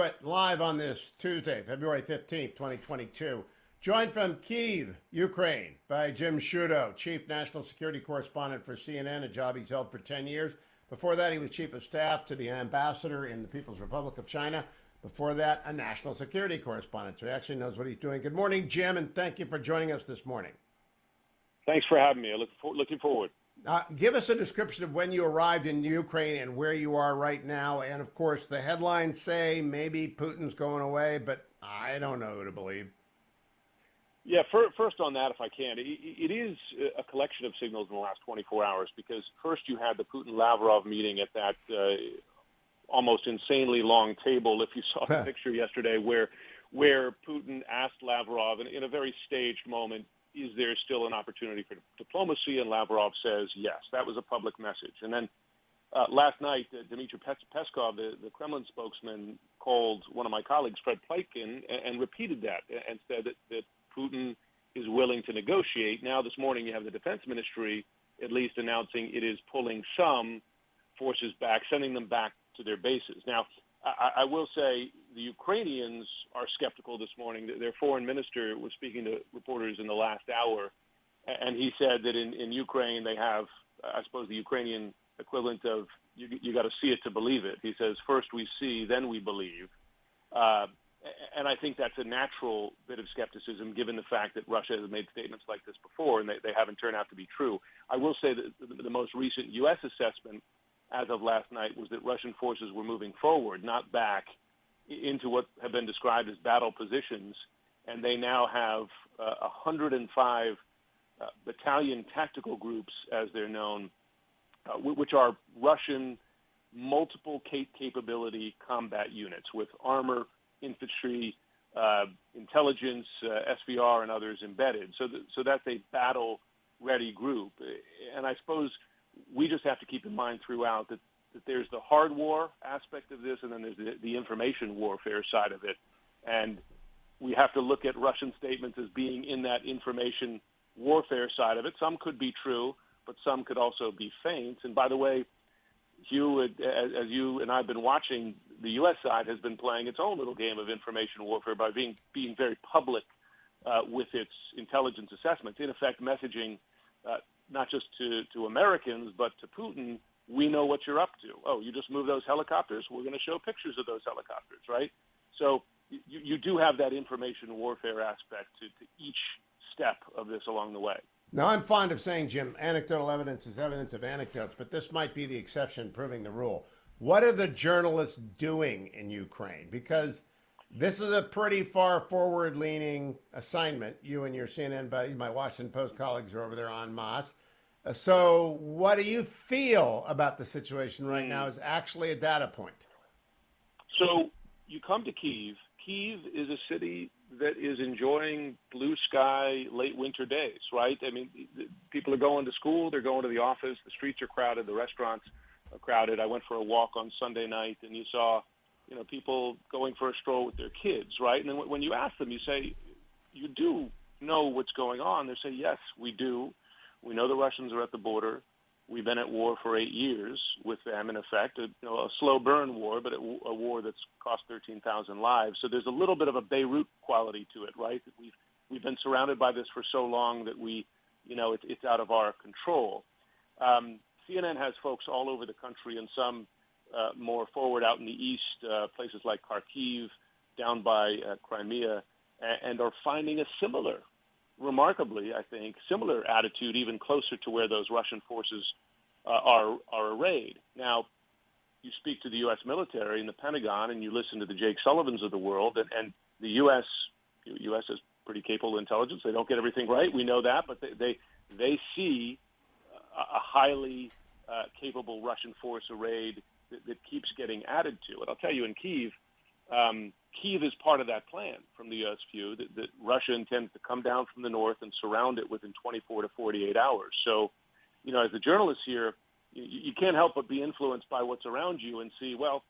But live on this Tuesday, February 15th, 2022. Joined from Kyiv, Ukraine, by Jim Sciutto, Chief National Security Correspondent for CNN, a job he's held for 10 years. Before that, he was Chief of Staff to the Ambassador in the People's Republic of China. Before that, a National Security Correspondent. So he actually knows what he's doing. Good morning, Jim, and thank you for joining us this morning. Thanks for having me. Looking forward. Give us a description of when you arrived in Ukraine and where you are right now. And of course, the headlines say maybe Putin's going away, but I don't know who to believe. Yeah, first on that, if I can, it is a collection of signals in the last 24 hours, because first you had the Putin-Lavrov meeting at that almost insanely long table, if you saw the picture yesterday, where Putin asked Lavrov in a very staged moment, is there still an opportunity for diplomacy? And Lavrov says yes. That was a public message. And then last night, Dmitry Peskov, the Kremlin spokesman, called one of my colleagues, Fred Pleitkin, and repeated that and said that Putin is willing to negotiate. Now, this morning, you have the defense ministry at least announcing it is pulling some forces back, sending them back to their bases. Now, I will say the Ukrainians are skeptical this morning. Their foreign minister was speaking to reporters in the last hour, and he said that in Ukraine they have, I suppose, the Ukrainian equivalent of you got to see it to believe it. He says, first we see, then we believe. And I think that's a natural bit of skepticism, given the fact that Russia has made statements like this before, and they haven't turned out to be true. I will say that the most recent U.S. assessment as of last night was that Russian forces were moving forward, not back, into what have been described as battle positions, and they now have 105 battalion tactical groups, as they're known, which are Russian multiple capability combat units with armor, infantry, intelligence, SVR, and others embedded. So that's a battle-ready group. And I suppose we just have to keep in mind throughout that there's the hard war aspect of this, and then there's the information warfare side of it. And we have to look at Russian statements as being in that information warfare side of it. Some could be true, but some could also be feint. And by the way, Hugh, as you and I have been watching, the U.S. side has been playing its own little game of information warfare by being very public with its intelligence assessments, in effect messaging not just to Americans, but to Putin, we know what you're up to. Oh, you just moved those helicopters? We're going to show pictures of those helicopters, right? So you do have that information warfare aspect to each step of this along the way. Now, I'm fond of saying, Jim, anecdotal evidence is evidence of anecdotes, but this might be the exception proving the rule. What are the journalists doing in Ukraine? Because this is a pretty far forward-leaning assignment. You and your CNN buddies, my Washington Post colleagues, are over there en masse. So what do you feel about the situation right now as actually a data point? So you come to Kyiv. Kyiv is a city that is enjoying blue sky late winter days, right? I mean, people are going to school, they're going to the office, the streets are crowded, the restaurants are crowded. I went for a walk on Sunday night, and you saw, people going for a stroll with their kids, right? And then when you ask them, you say, you do know what's going on? They say, yes, we do. We know the Russians are at the border. We've been at war for 8 years with them, in effect, a slow burn war, but a war that's cost 13,000 lives. So there's a little bit of a Beirut quality to it, right? That we've been surrounded by this for so long that it's out of our control. CNN has folks all over the country, and some more forward out in the east, places like Kharkiv, down by Crimea, and are finding a remarkably, I think, similar attitude, even closer to where those Russian forces are arrayed. Now, you speak to the U.S. military and the Pentagon, and you listen to the Jake Sullivans of the world, and the U.S. has pretty capable intelligence. They don't get everything right, we know that, but they see a highly capable Russian force arrayed that keeps getting added to it. I'll tell you, in Kyiv, Kyiv is part of that plan from the U.S. view that Russia intends to come down from the north and surround it within 24 to 48 hours. So, as the journalists here, you can't help but be influenced by what's around you and see, well,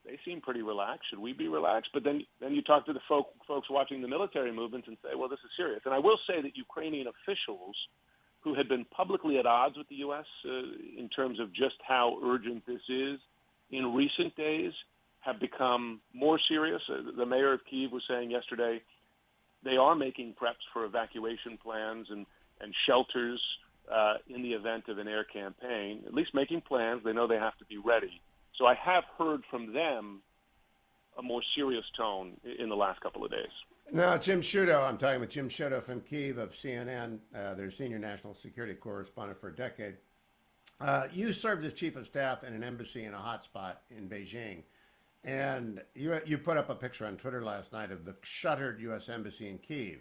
they seem pretty relaxed. Should we be relaxed? But then you talk to the folks watching the military movements and say, well, this is serious. And I will say that Ukrainian officials who had been publicly at odds with the U.S. In terms of just how urgent this is, in recent days have become more serious. The mayor of Kyiv was saying yesterday they are making preps for evacuation plans and shelters in the event of an air campaign, at least making plans. They know they have to be ready. So I have heard from them a more serious tone in the last couple of days. Now, Jim Sciutto, I'm talking with Jim Sciutto from Kyiv of CNN, their senior national security correspondent for a decade. You served as chief of staff in an embassy in a hotspot in Beijing. And you put up a picture on Twitter last night of the shuttered U.S. Embassy in Kyiv.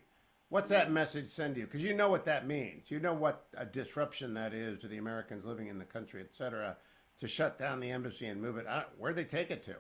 What's that message send you? Because you know what that means. You know what a disruption that is to the Americans living in the country, et cetera, to shut down the embassy and move it. Where'd they take it to?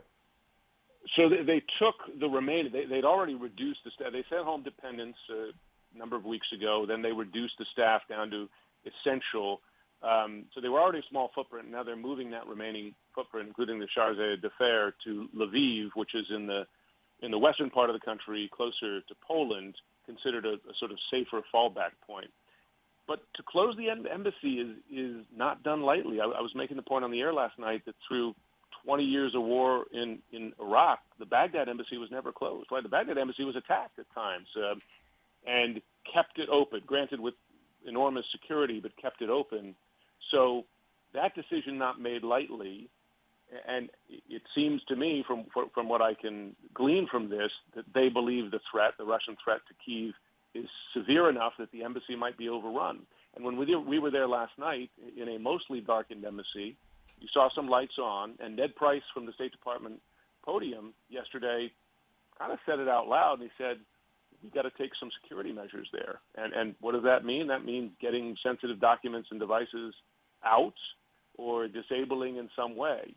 So they took the remaining. They'd already reduced the staff. They sent home dependents a number of weeks ago. Then they reduced the staff down to essential. So they were already a small footprint. Now they're moving that remaining footprint, including the Chargé d'Affaires, to Lviv, which is in the western part of the country, closer to Poland, considered a sort of safer fallback point. But to close the embassy is not done lightly. I was making the point on the air last night that through 20 years of war in Iraq, the Baghdad embassy was never closed. Right? The Baghdad embassy was attacked at times and kept it open, granted with enormous security, but kept it open. So that decision not made lightly, and it seems to me from what I can glean from this that they believe the Russian threat to Kyiv, is severe enough that the embassy might be overrun. And when we were there last night in a mostly darkened embassy, you saw some lights on, and Ned Price from the State Department podium yesterday kind of said it out loud, and he said, we've got to take some security measures there. And what does that mean? That means getting sensitive documents and devices out or disabling in some way.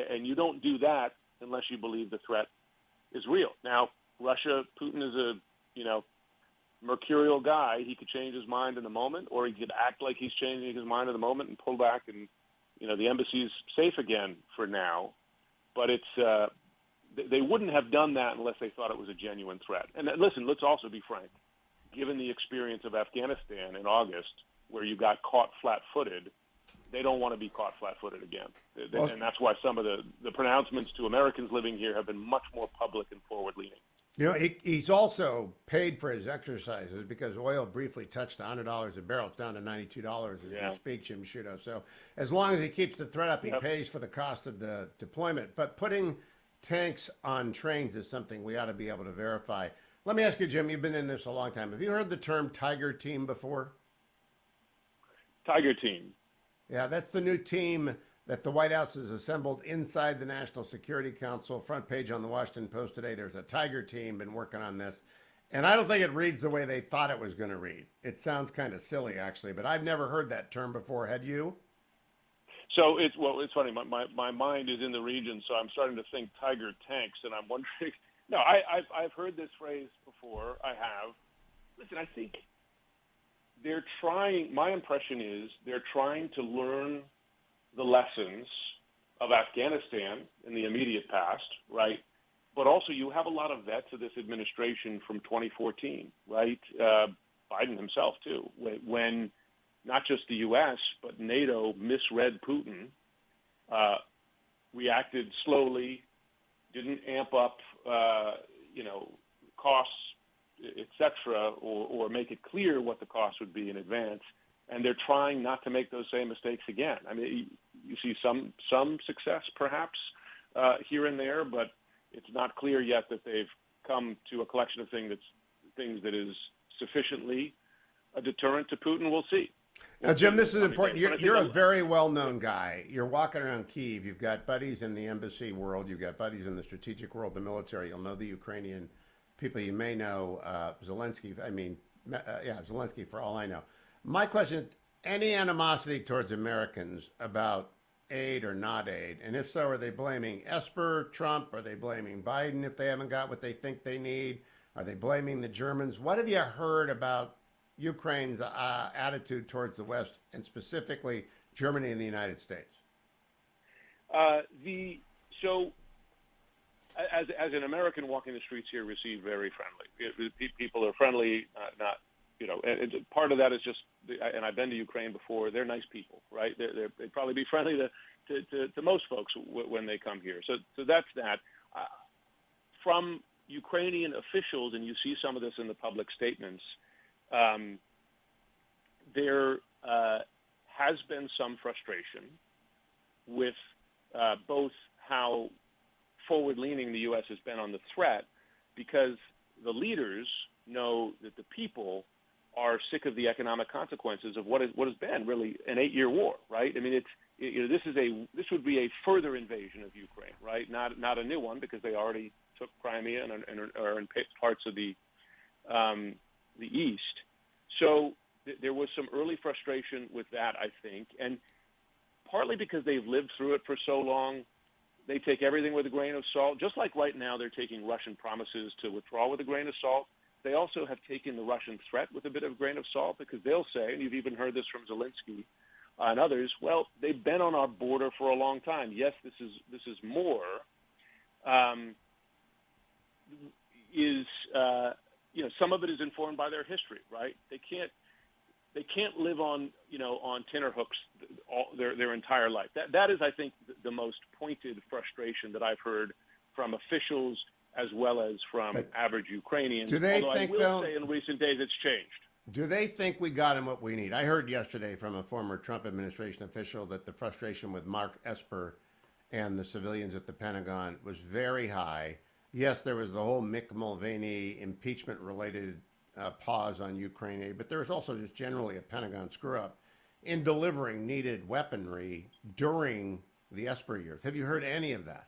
And you don't do that unless you believe the threat is real. Now, Putin is a, mercurial guy. He could change his mind in a moment, or he could act like he's changing his mind in a moment and pull back, and the embassy's safe again for now. But it's they wouldn't have done that unless they thought it was a genuine threat. And listen, let's also be frank. Given the experience of Afghanistan in August, where you got caught flat-footed, they don't want to be caught flat-footed again. And that's why some of the pronouncements to Americans living here have been much more public and forward-leaning. He's also paid for his exercises because oil briefly touched $100 a barrel. It's down to $92 as we speak, Jim Sciutto. So as long as he keeps the threat up, he pays for the cost of the deployment. But putting tanks on trains is something we ought to be able to verify. Let me ask you, Jim, you've been in this a long time. Have you heard the term Tiger Team before? Tiger Team. Yeah, that's the new team that the White House has assembled inside the National Security Council. Front page on the Washington Post today, there's a Tiger Team been working on this. And I don't think it reads the way they thought it was going to read. It sounds kind of silly, actually, but I've never heard that term before. Had you? So it's funny. My mind is in the region, so I'm starting to think Tiger tanks, and I'm wondering. No, I've heard this phrase before. I have. Listen, I think they're trying. My impression is they're trying to learn the lessons of Afghanistan in the immediate past, right? But also you have a lot of vets of this administration from 2014, right? Biden himself, too, when not just the U.S., but NATO misread Putin, reacted slowly, didn't amp up, costs, et cetera, or make it clear what the cost would be in advance. And they're trying not to make those same mistakes again. I mean, you see some success, perhaps, here and there, but it's not clear yet that they've come to a collection of things that is sufficiently a deterrent to Putin. We'll see. Now, Jim, this is important. You're a very well-known guy. You're walking around Kyiv. You've got buddies in the embassy world. You've got buddies in the strategic world, the military. You'll know the Ukrainian people. You may know Zelensky. Zelensky, for all I know. My question, any animosity towards Americans about aid or not aid? And if so, are they blaming Esper, Trump? Are they blaming Biden if they haven't got what they think they need? Are they blaming the Germans? What have you heard about Ukraine's attitude towards the West, and specifically Germany and the United States? As an American walking the streets here, received very friendly. People are friendly, not. And part of that is just, and I've been to Ukraine before. They're nice people, right? They'd probably be friendly to most folks when they come here. So that's that. from Ukrainian officials, and you see some of this in the public statements, there has been some frustration with both how forward-leaning the U.S. has been on the threat, because the leaders know that the people are sick of the economic consequences of what has been really an 8-year war, right? I mean, this would be a further invasion of Ukraine, right? Not a new one, because they already took Crimea and are in parts of the east. So there was some early frustration with that, I think, and partly because they've lived through it for so long. They take everything with a grain of salt, just like right now they're taking Russian promises to withdraw with a grain of salt. They also have taken the Russian threat with a bit of a grain of salt, because they'll say, and you've even heard this from Zelensky and others, well, they've been on our border for a long time. Yes, this is more. Some of it is informed by their history, right? They can't live on tenterhooks their entire life. That is, I think, the most pointed frustration that I've heard from officials as well as from average Ukrainians. Do they Although think, I will say in recent days it's changed. Do they think we got him what we need? I heard yesterday from a former Trump administration official that the frustration with Mark Esper and the civilians at the Pentagon was very high. Yes, there was the whole Mick Mulvaney impeachment-related pause on Ukraine aid, but there was also just generally a Pentagon screw-up in delivering needed weaponry during the Esper years. Have you heard any of that?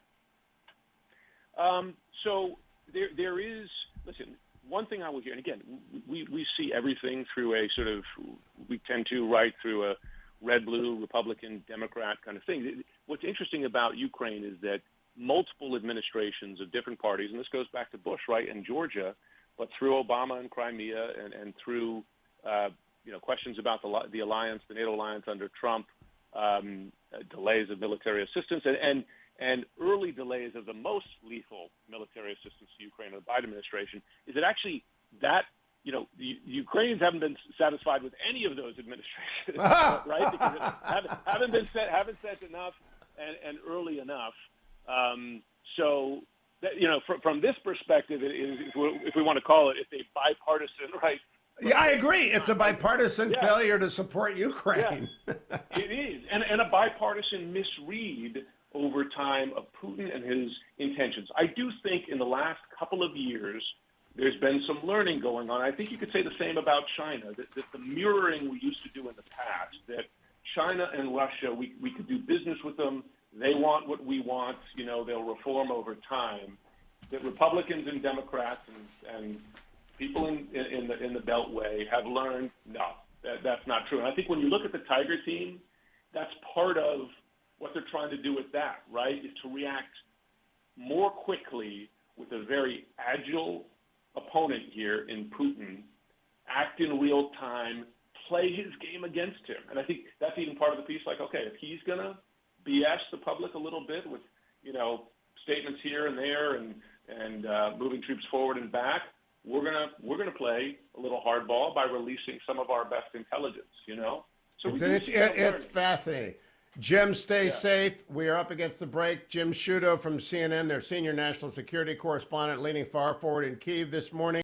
So there is, listen, one thing I will hear, and again, we see everything through a sort of, we tend to write through a red-blue, Republican, Democrat kind of thing. What's interesting about Ukraine is that multiple administrations of different parties, and this goes back to Bush, right, and Georgia, but through Obama and Crimea and through, questions about the alliance, the NATO alliance under Trump, delays of military assistance, and early delays of the most lethal military assistance to Ukraine in the Biden administration, is that actually that, the Ukrainians haven't been satisfied with any of those administrations, right? Because haven't sent enough and early enough. So, that, from this perspective, if we want to call it, it's a bipartisan, right? Yeah, I agree. It's a bipartisan failure to support Ukraine. Yeah, it is, and a bipartisan misread over time of Putin and his intentions. I do think in the last couple of years, there's been some learning going on. I think you could say the same about China, that the mirroring we used to do in the past, that China and Russia, we could do business with them. They want what we want. They'll reform over time. That Republicans and Democrats and people in the Beltway have learned, no, that's not true. And I think when you look at the Tiger team, that's part of what they're trying to do with that, right, is to react more quickly with a very agile opponent here in Putin, act in real time, play his game against him. And I think that's even part of the piece, like, okay, if he's going to BS the public a little bit with, statements here and there and moving troops forward and back, we're gonna play a little hardball by releasing some of our best intelligence, So it's fascinating. Jim, stay safe. We are up against the break. Jim Sciutto from CNN, their senior national security correspondent, leaning far forward in Kyiv this morning.